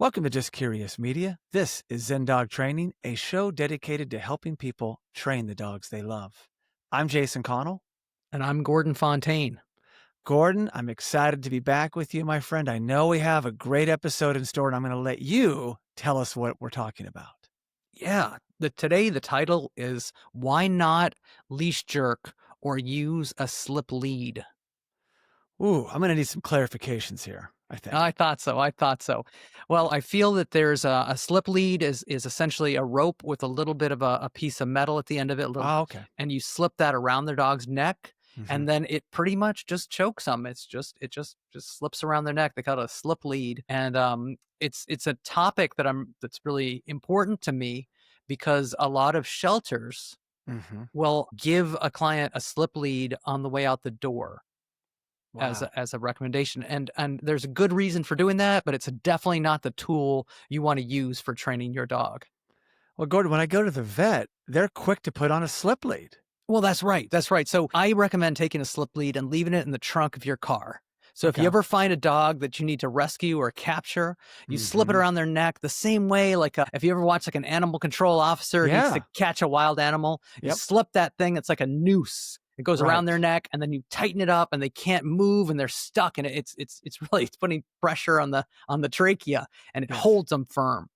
Welcome to Just Curious Media. This is Zen Dog Training, a show dedicated to helping people train the dogs they love. I'm Jason Connell. And I'm Gordon Fontaine. Gordon, I'm excited to be back with you, my friend. I know we have a great episode in store, and I'm going to let you tell us what we're talking about. Yeah, today the title is Why Not Leash Jerk or Use a Slip Lead? Ooh, I'm going to need some clarifications here, I think. I thought so. Well, I feel that there's a slip lead is essentially a rope with a little bit of a piece of metal at the end of it. Okay. And you slip that around their dog's neck, Mhm. and then it pretty much just chokes them. It just slips around their neck. They call it a slip lead, and it's a topic that's really important to me because a lot of shelters will give a client a slip lead on the way out the door. Wow. As a recommendation. And there's a good reason for doing that, but it's definitely not the tool you want to use for training your dog. Well, Gordon, when I go to the vet, they're quick to put on a slip lead. Well, that's right. So I recommend taking a slip lead and leaving it in the trunk of your car. So if you ever find a dog that you need to rescue or capture, you slip it around their neck the same way, like if you ever watch like an animal control officer needs to catch a wild animal, you slip that thing. It's like a noose. It goes around their neck, and then you tighten it up, and they can't move, and they're stuck. And it's putting pressure on the trachea, and it holds them firm.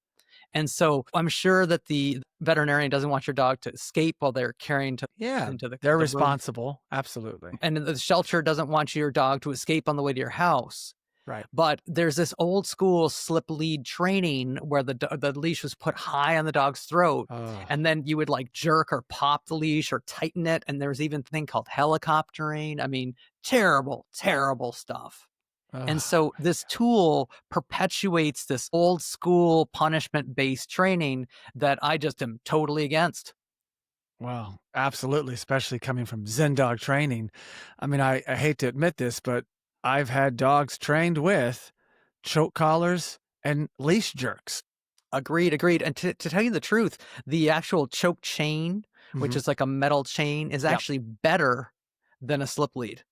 And so I'm sure that the veterinarian doesn't want your dog to escape while they're carrying into the they're room. responsible. Absolutely. And the shelter doesn't want your dog to escape on the way to your house. Right. But there's this old school slip lead training where the leash was put high on the dog's throat. And then you would like jerk or pop the leash or tighten it. And there's even a thing called helicoptering. I mean, terrible, terrible stuff. And so this tool perpetuates this old school punishment-based training that I just am totally against. Well, absolutely, especially coming from Zen Dog Training. I mean, I hate to admit this, but I've had dogs trained with choke collars and leash jerks. Agreed. And to tell you the truth, the actual choke chain, which is like a metal chain, is actually better than a slip lead.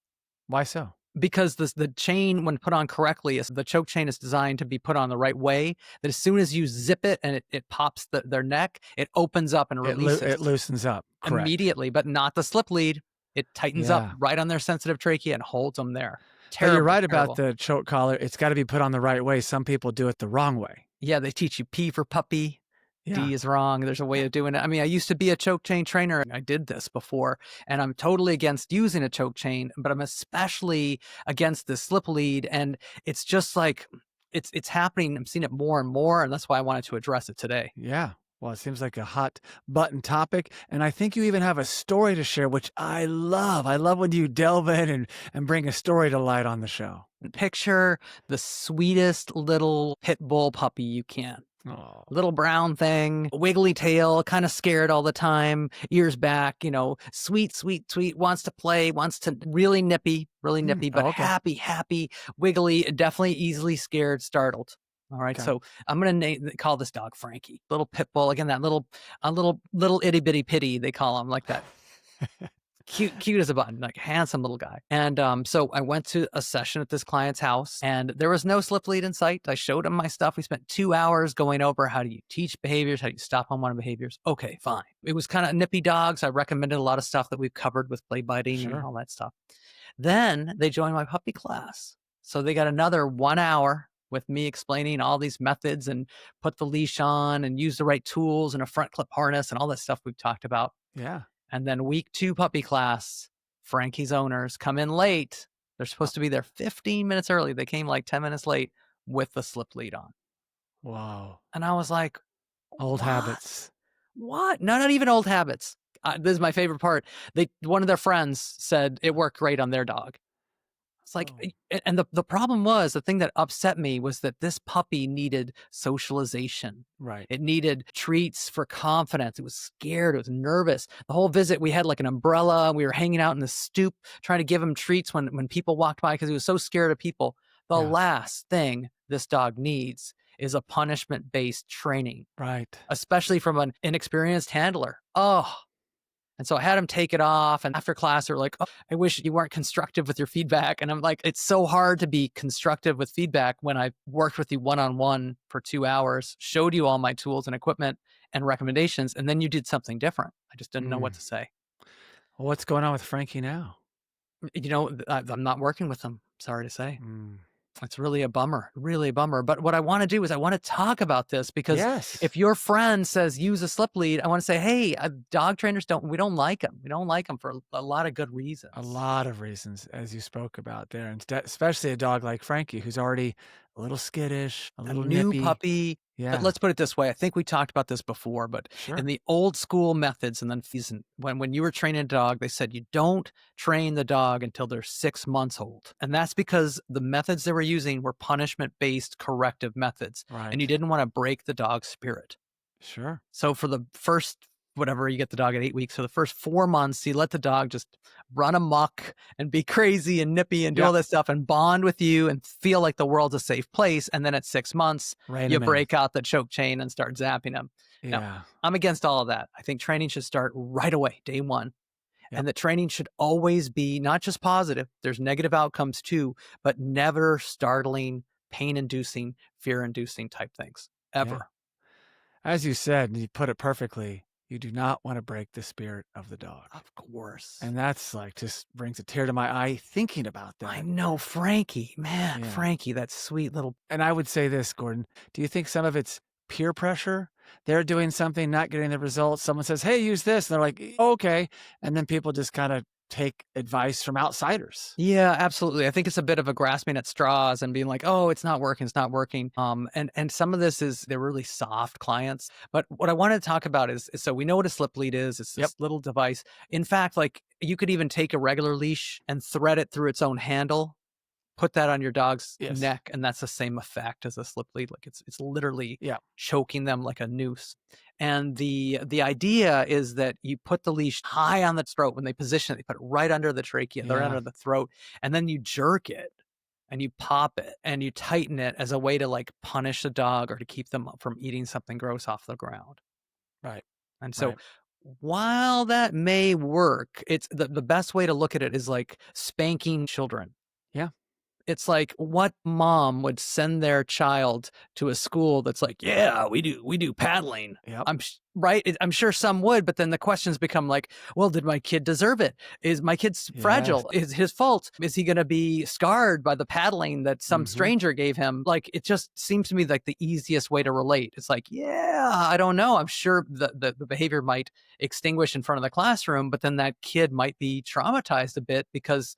Why so? Because the chain, when put on correctly, the choke chain is designed to be put on the right way, that as soon as you zip it and it pops their neck, it opens up and releases. It loosens up. Correct. Immediately, but not the slip lead. It tightens up right on their sensitive trachea and holds them there. Terrible, you're right about the choke collar. It's got to be put on the right way. Some people do it the wrong way. Yeah, they teach you P for puppy. D is wrong. There's a way of doing it. I mean, I used to be a choke chain trainer, and I did this before, and I'm totally against using a choke chain, but I'm especially against the slip lead. And it's just like, it's happening. I'm seeing it more and more, and that's why I wanted to address it today. Yeah. Well, it seems like a hot button topic. And I think you even have a story to share, which I love. I love when you delve in and bring a story to light on the show. Picture the sweetest little pit bull puppy you can. Oh. Little brown thing, wiggly tail, kind of scared all the time, ears back, sweet, wants to play, wants to really nippy, but happy, wiggly, definitely easily scared, startled. All right. Okay. So I'm going to call this dog Frankie, little pit bull. Again, that little itty bitty pitty, they call him, like that. Cute as a button, like handsome little guy. And so I went to a session at this client's house, and there was no slip lead in sight. I showed him my stuff. We spent 2 hours going over how do you teach behaviors, how do you stop unwanted behaviors. Okay, fine. It was kind of nippy dogs. I recommended a lot of stuff that we've covered with play biting and all that stuff. Then they joined my puppy class. So they got another 1 hour with me explaining all these methods and put the leash on and use the right tools and a front clip harness and all that stuff we've talked about. Yeah. And then week 2 puppy class, Frankie's owners come in late. They're supposed to be there 15 minutes early. They came like 10 minutes late with the slip lead on. Wow. And I was like, old habits. What? No, not even old habits. This is my favorite part. One of their friends said it worked great on their dog. It's like, and the problem was, the thing that upset me was that this puppy needed socialization. Right. It needed treats for confidence. It was scared. It was nervous. The whole visit, we had like an umbrella. We were hanging out in the stoop trying to give him treats when people walked by because he was so scared of people. The last thing this dog needs is a punishment-based training. Right. Especially from an inexperienced handler. Oh. And so I had him take it off. And after class, they were like, oh, I wish you weren't constructive with your feedback. And I'm like, it's so hard to be constructive with feedback when I worked with you one-on-one for 2 hours, showed you all my tools and equipment and recommendations, and then you did something different. I just didn't know what Mm. to say. Well, what's going on with Frankie now? I'm not working with him. Sorry to say. Mm. It's really a bummer. But what I want to do is I want to talk about this because Yes. if your friend says use a slip lead, I want to say, hey, dog trainers we don't like them. We don't like them for a lot of good reasons. A lot of reasons, as you spoke about there, and especially a dog like Frankie, who's already a little skittish, a A little new nippy. puppy. Yeah, Let's put it this way. I think we talked about this before, but sure. in the old school methods, and then when you were training a dog, they said you don't train the dog until they're 6 months old. And that's because the methods they were using were punishment-based corrective methods. Right. And you didn't want to break the dog's spirit. Sure. So for the first, whatever, you get the dog at 8 weeks, for the first 4 months, you let the dog just run amok and be crazy and nippy and do all this stuff and bond with you and feel like the world's a safe place. And then at 6 months, you break out the choke chain and start zapping them. Yeah. Now, I'm against all of that. I think training should start right away, day one. And the training should always be not just positive. There's negative outcomes too, but never startling, pain-inducing, fear-inducing type things, ever. Yeah. As you said, and you put it perfectly, you do not want to break the spirit of the dog. Of course. And that's like just brings a tear to my eye thinking about that. I know, Frankie, man, Yeah. Frankie, that sweet little. And I would say this, Gordon, do you think some of it's peer pressure? They're doing something, not getting the results. Someone says, hey, use this. And they're like, okay. And then people just kind of take advice from outsiders. Yeah, absolutely. I think it's a bit of a grasping at straws and being like, oh, it's not working. It's not working. And some of this is they're really soft clients. But what I wanted to talk about is so we know what a slip lead is. It's this little device. In fact, like you could even take a regular leash and thread it through its own handle. Put that on your dog's neck, and that's the same effect as a slip lead. Like it's literally choking them like a noose. And the idea is that you put the leash high on the throat when they position it. They put it right under the trachea, right under the throat, and then you jerk it and you pop it and you tighten it as a way to like punish the dog or to keep them from eating something gross off the ground. Right. And so while that may work, it's the best way to look at it is like spanking children. Yeah. It's like what mom would send their child to a school that's like, yeah, we do paddling. Yep. I'm sure some would, but then the questions become like, well, did my kid deserve it? Is my kid's fragile? Is his fault? Is he going to be scarred by the paddling that some stranger gave him? Like, it just seems to me like the easiest way to relate. It's like, yeah, I don't know. I'm sure the behavior might extinguish in front of the classroom, but then that kid might be traumatized a bit because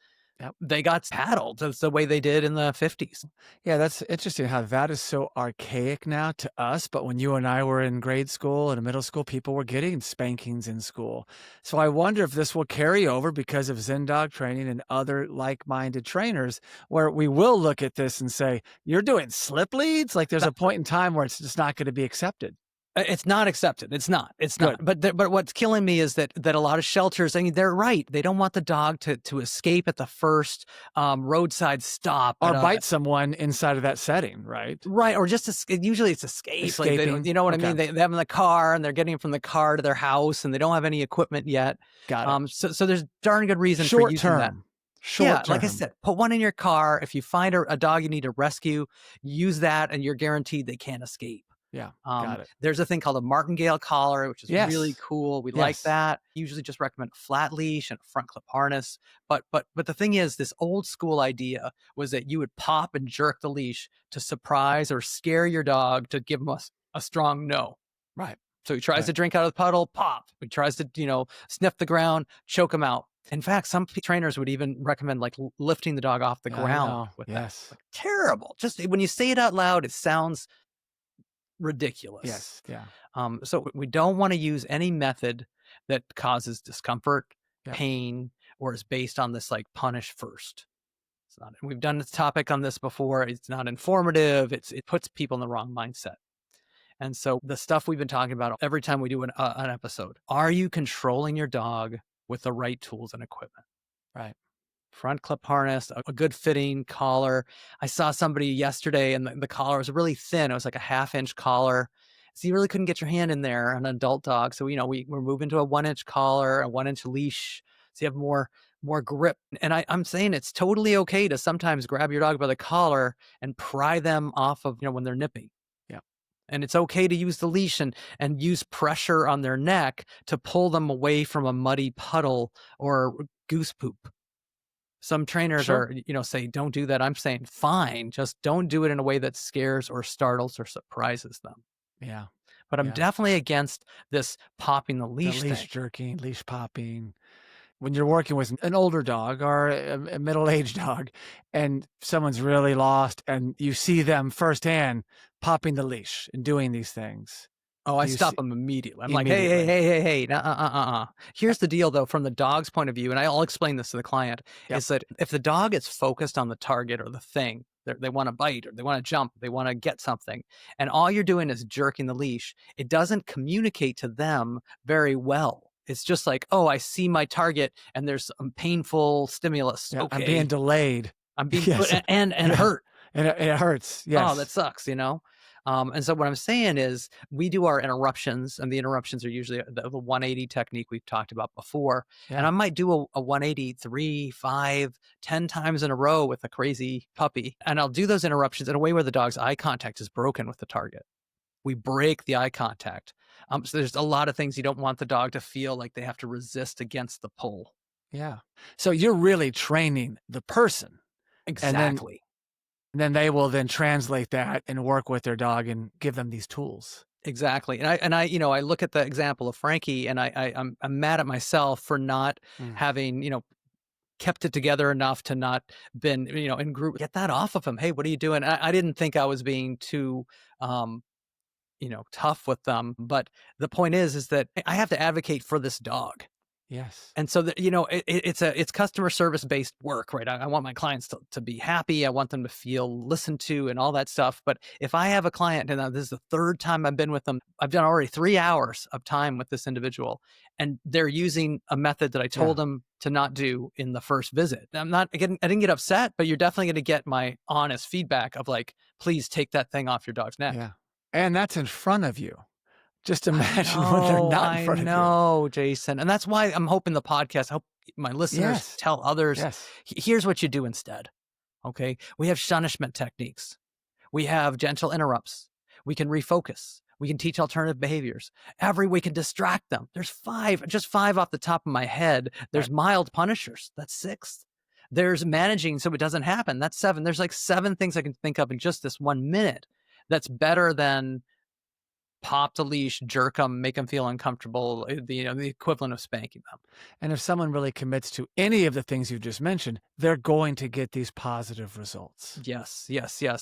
they got paddled. That's the way they did in the 50s. Yeah, that's interesting how that is so archaic now to us. But when you and I were in grade school and middle school, people were getting spankings in school. So I wonder if this will carry over because of Zen Dog Training and other like-minded trainers, where we will look at this and say, you're doing slip leads? Like there's a point in time where it's just not going to be accepted. It's not accepted. It's not. It's Good. not. But what's killing me is that a lot of shelters, I mean, they're right. They don't want the dog to escape at the first roadside stop. Or bite someone inside of that setting, right? Right. Or just, usually it's escape. Like you know what I mean? They have them in the car and they're getting from the car to their house and they don't have any equipment yet. Got it. So there's darn good reason for using that. Short term. Like I said, put one in your car. If you find a dog you need to rescue, use that and you're guaranteed they can't escape. Yeah, got it. There's a thing called a martingale collar, which is really cool. We like that. Usually just recommend a flat leash and a front clip harness. But the thing is, this old school idea was that you would pop and jerk the leash to surprise or scare your dog to give him a strong no. Right. So he tries to drink out of the puddle, pop. He tries to, sniff the ground, choke him out. In fact, some trainers would even recommend like lifting the dog off the ground with that. Like, terrible. Just when you say it out loud, it sounds ridiculous. Yes. Yeah. So we don't want to use any method that causes discomfort, pain, or is based on this like punish first. It's not. We've done this topic on this before. It's not informative. It puts people in the wrong mindset. And so the stuff we've been talking about every time we do an episode, are you controlling your dog with the right tools and equipment? Right. Front clip harness, a good fitting collar. I saw somebody yesterday and the collar was really thin. It was like a 1/2 inch collar. So you really couldn't get your hand in there on an adult dog. So, we're moving to a 1-inch collar, a 1-inch leash. So you have more grip. And I'm saying it's totally okay to sometimes grab your dog by the collar and pry them off of, when they're nipping. Yeah. And it's okay to use the leash and use pressure on their neck to pull them away from a muddy puddle or goose poop. Some trainers Sure. say, don't do that. I'm saying, fine, just don't do it in a way that scares or startles or surprises them. Yeah. But I'm Yeah. definitely against this popping the The leash leash thing. jerking, leash popping. When you're working with an older dog or a middle-aged dog and someone's really lost and you see them firsthand popping the leash and doing these things. Oh, I Do you stop see them immediately. I'm like, hey, hey, immediately? hey, hey, hey, Here's the deal, though, from the dog's point of view, and I'll explain this to the client, Yep. is that if the dog is focused on the target or the thing, they want to bite or they want to jump, they want to get something, and all you're doing is jerking the leash, it doesn't communicate to them very well. It's just like, oh, I see my target and there's some painful stimulus. Yeah, I'm being Okay, delayed. I'm being Yes. and Yeah. hurt. And it hurts. Oh, that Yes. sucks. And so what I'm saying is we do our interruptions, and the interruptions are usually the 180 technique we've talked about before. And I Yeah. might do a 180 3, 5, 10 times in a row with a crazy puppy. And I'll do those interruptions in a way where the dog's eye contact is broken with the target. We break the eye contact. So there's a lot of things you don't want the dog to feel like they have to resist against the pull. Yeah. So you're really training the person, and Exactly. then they will then translate that and work with their dog and give them these tools. Exactly. And I look at the example of Frankie, and I'm mad at myself for not Mm. having, kept it together enough to not been, in group. Get that off of him. Hey, what are you doing? I didn't think I was being too, tough with them. But the point is that I have to advocate for this dog. Yes. And so that, it's customer service based work, right? I want my clients to be happy. I want them to feel listened to and all that stuff. But if I have a client, and this is the third time I've been with them, I've done already 3 hours of time with this individual, and they're using a method that I told them to not do in the first visit. I didn't get upset, but you're definitely going to get my honest feedback of like, please take that thing off your dog's neck. Yeah. And that's in front of you. Just imagine when they're not in I front of you. know, Jason. And that's why I'm hoping the podcast, I hope my listeners Yes. tell others, Yes. Here's what you do instead. Okay. We have shunishment techniques. We have gentle interrupts. We can refocus. We can teach alternative behaviors. We can distract them. There's just five off the top of my head. There's mild punishers. That's 6. There's managing so it doesn't happen. That's 7. There's like 7 things I can think of in just this 1 minute. That's better than pop the leash, jerk them, make them feel uncomfortable, the equivalent of spanking them. And if someone really commits to any of the things you just mentioned, they're going to get these positive results. Yes.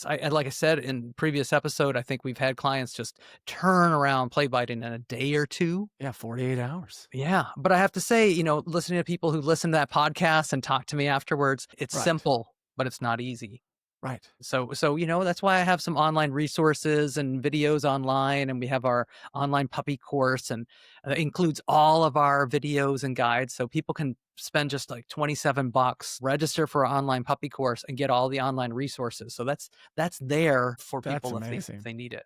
Like I said in previous episode, I think we've had clients just turn around play biting in a day or 2. Yeah, 48 hours. Yeah. But I have to say, listening to people who listen to that podcast and talk to me afterwards, it's simple, but it's not easy. Right. So that's why I have some online resources and videos online, and we have our online puppy course, and it includes all of our videos and guides. So people can spend just like $27, register for our online puppy course, and get all the online resources. So that's there for people if they need it.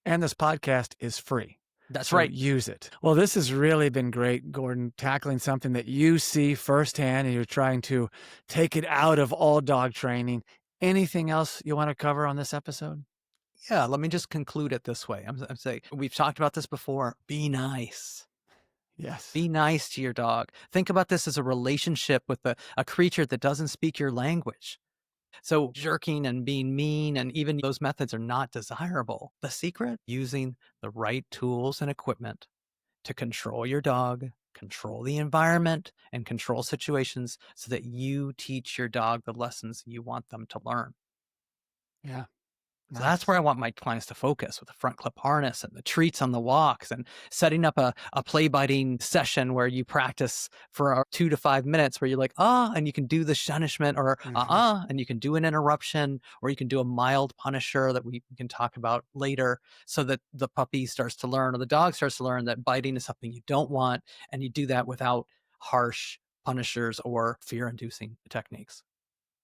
And this podcast is free. That's so right. Use it. Well, this has really been great, Gordon, tackling something that you see firsthand, and you're trying to take it out of all dog training. Anything else you want to cover on this episode? Yeah, let me just conclude it this way. I'm saying, we've talked about this before. Be nice. Yes. Be nice to your dog. Think about this as a relationship with a creature that doesn't speak your language. So jerking and being mean and even those methods are not desirable. The secret? Using the right tools and equipment to control your dog, control the environment, and control situations so that you teach your dog the lessons you want them to learn. Yeah. So that's where I want my clients to focus, with the front clip harness and the treats on the walks, and setting up a play biting session where you practice for 2 to 5 minutes where you're like, and you can do the shunishment, or and you can do an interruption, or you can do a mild punisher that we can talk about later, so that the puppy starts to learn, or the dog starts to learn, that biting is something you don't want. And you do that without harsh punishers or fear inducing techniques.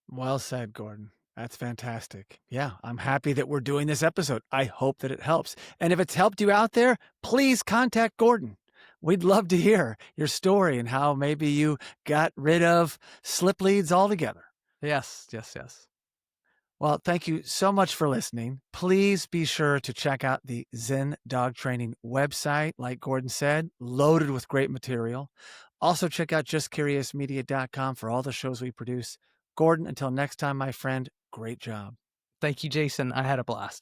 Well said, Gordon. That's fantastic. Yeah, I'm happy that we're doing this episode. I hope that it helps. And if it's helped you out there, please contact Gordon. We'd love to hear your story and how maybe you got rid of slip leads altogether. Yes, yes, yes. Well, thank you so much for listening. Please be sure to check out the Zen Dog Training website, like Gordon said, loaded with great material. Also, check out justcuriousmedia.com for all the shows we produce. Gordon, until next time, my friend, great job. Thank you, Jason. I had a blast.